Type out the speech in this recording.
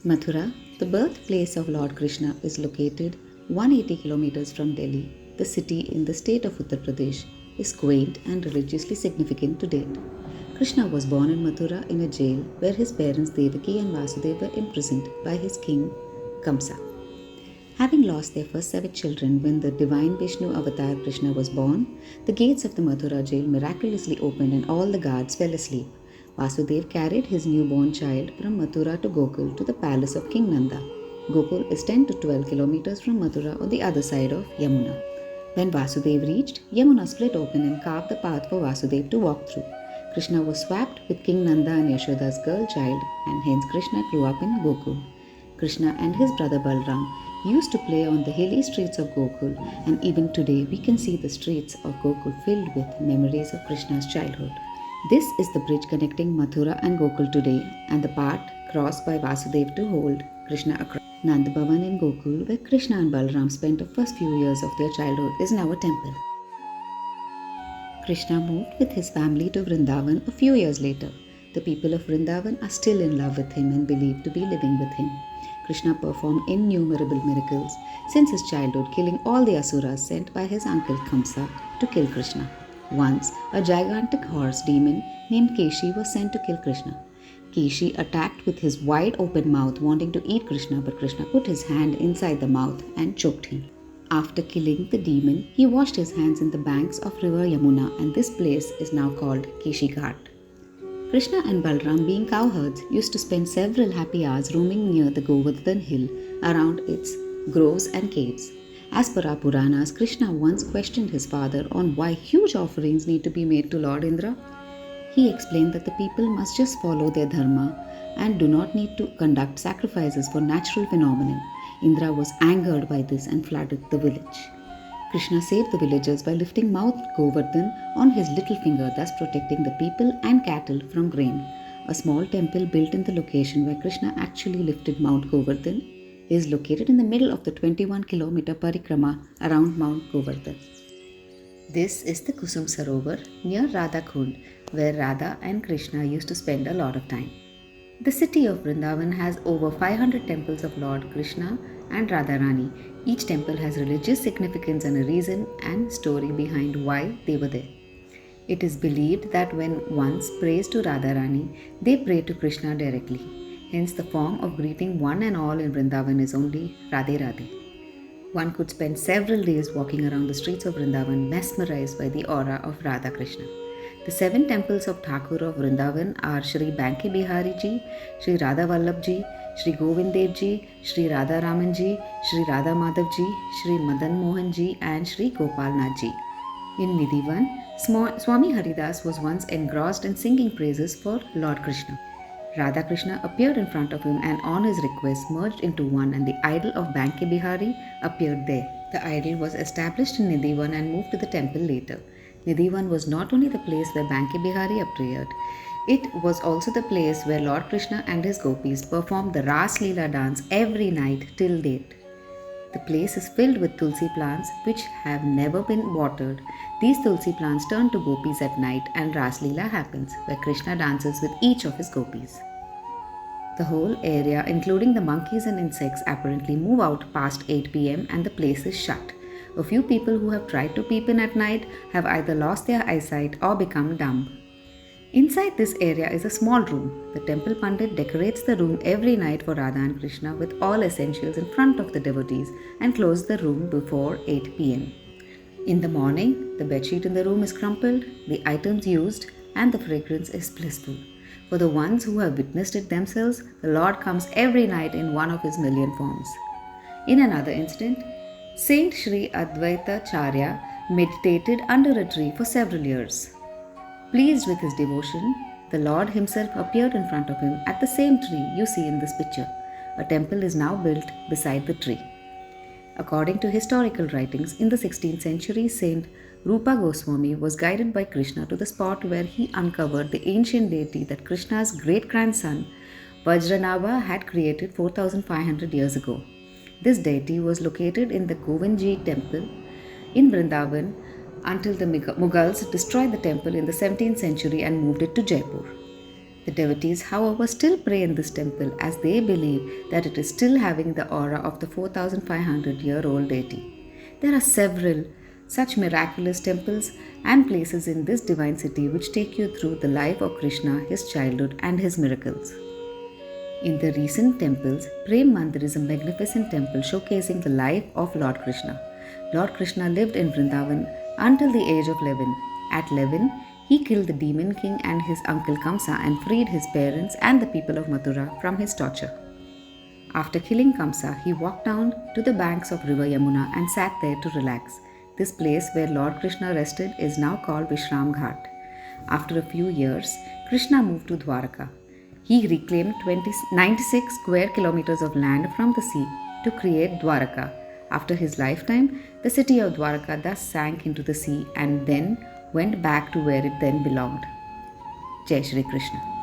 Mathura, the birthplace of Lord Krishna, is located 180 kilometers from Delhi. The city in the state of Uttar Pradesh is quaint and religiously significant to date. Krishna was born in Mathura in a jail where his parents Devaki and Vasudev were imprisoned by his king Kamsa. Having lost their first 7 children when the divine Vishnu avatar Krishna was born, the gates of the Mathura jail miraculously opened and all the guards fell asleep. Vasudev carried his newborn child from Mathura to Gokul to the palace of King Nanda. Gokul is 10 to 12 kilometers from Mathura on the other side of Yamuna. When Vasudev reached, Yamuna split open and carved the path for Vasudev to walk through. Krishna was swapped with King Nanda and Yashoda's girl child, and hence Krishna grew up in Gokul. Krishna and his brother Balaram used to play on the hilly streets of Gokul, and even today we can see the streets of Gokul filled with memories of Krishna's childhood. This is the bridge connecting Mathura and Gokul today, and the part crossed by Vasudev to hold Krishna across. Nand Bhawan in Gokul, where Krishna and Balaram spent the first few years of their childhood, is now a temple. Krishna moved with his family to Vrindavan a few years later. The people of Vrindavan are still in love with him and believed to be living with him. Krishna performed innumerable miracles since his childhood, killing all the asuras sent by his uncle Kamsa to kill Krishna. Once, a gigantic horse demon named Keshi was sent to kill Krishna. Keshi attacked with his wide open mouth, wanting to eat Krishna, but Krishna put his hand inside the mouth and choked him. After killing the demon, he washed his hands in the banks of river Yamuna, and this place is now called Keshi Ghat. Krishna and Balaram, being cowherds, used to spend several happy hours roaming near the Govardhan hill around its groves and caves. As per our Puranas, Krishna once questioned his father on why huge offerings need to be made to Lord Indra. He explained that the people must just follow their dharma and do not need to conduct sacrifices for natural phenomena. Indra was angered by this and flooded the village. Krishna saved the villagers by lifting Mount Govardhan on his little finger, thus protecting the people and cattle from rain. A small temple built in the location where Krishna actually lifted Mount Govardhan is located in the middle of the 21-kilometer parikrama around Mount Govardhan. This is the Kusum Sarovar near Radha Kund, where Radha and Krishna used to spend a lot of time. The city of Vrindavan has over 500 temples of Lord Krishna and Radharani. Each temple has religious significance and a reason and story behind why they were there. It is believed that when ones prays to Radharani, they pray to Krishna directly. Hence, the form of greeting one and all in Vrindavan is only Radhe Radhe. One could spend several days walking around the streets of Vrindavan, mesmerized by the aura of Radha Krishna. The 7 temples of Thakur of Vrindavan are Shri Banke Bihari Ji, Shri Radha Vallabh Ji, Shri Govind Dev Ji, Shri Radha Raman Ji, Shri Radha Madhav Ji, Shri Madan Mohan Ji, and Shri Gopal Nath Ji. In Nidhivan, Swami Haridas was once engrossed in singing praises for Lord Krishna. Radha Krishna appeared in front of him and on his request merged into one, and the idol of Banke Bihari appeared there. The idol was established in Nidhivan and moved to the temple later. Nidhivan was not only the place where Banke Bihari appeared, it was also the place where Lord Krishna and his gopis performed the Ras Lila dance every night till date. The place is filled with Tulsi plants which have never been watered. These Tulsi plants turn to gopis at night and Ras Lila happens, where Krishna dances with each of his gopis. The whole area, including the monkeys and insects, apparently move out past 8 p.m. and the place is shut. A few people who have tried to peep in at night have either lost their eyesight or become dumb. Inside this area is a small room. The temple pandit decorates the room every night for Radha and Krishna with all essentials in front of the devotees and closes the room before 8 p.m. In the morning, the bedsheet in the room is crumpled, the items used, and the fragrance is blissful. For the ones who have witnessed it themselves, the Lord comes every night in one of his million forms. In another incident, Saint Swami Advaitacharya meditated under a tree for several years. Pleased with his devotion, the Lord himself appeared in front of him at the same tree you see in this picture. A temple is now built beside the tree. According to historical writings, in the 16th century, Saint Rupa Goswami was guided by Krishna to the spot where he uncovered the ancient deity that Krishna's great-grandson Vajranava had created 4,500 years ago. This deity was located in the Govind Dev temple in Vrindavan until the Mughals destroyed the temple in the 17th century and moved it to Jaipur. The devotees, however, still pray in this temple as they believe that it is still having the aura of the 4,500-year-old deity. There are several such miraculous temples and places in this divine city which take you through the life of Krishna, his childhood, and his miracles. In the recent temples, Prem Mandir is a magnificent temple showcasing the life of Lord Krishna. Lord Krishna lived in Vrindavan until the age of 11. At 11, he killed the demon king and his uncle Kamsa and freed his parents and the people of Mathura from his torture. After killing Kamsa, he walked down to the banks of river Yamuna and sat there to relax. This place where Lord Krishna rested is now called Vishram Ghat. After a few years, Krishna moved to Dwarka. He reclaimed 96 square kilometers of land from the sea to create Dwarka. After his lifetime, the city of Dwarka thus sank into the sea and then went back to where it then belonged. Jai Shri Krishna.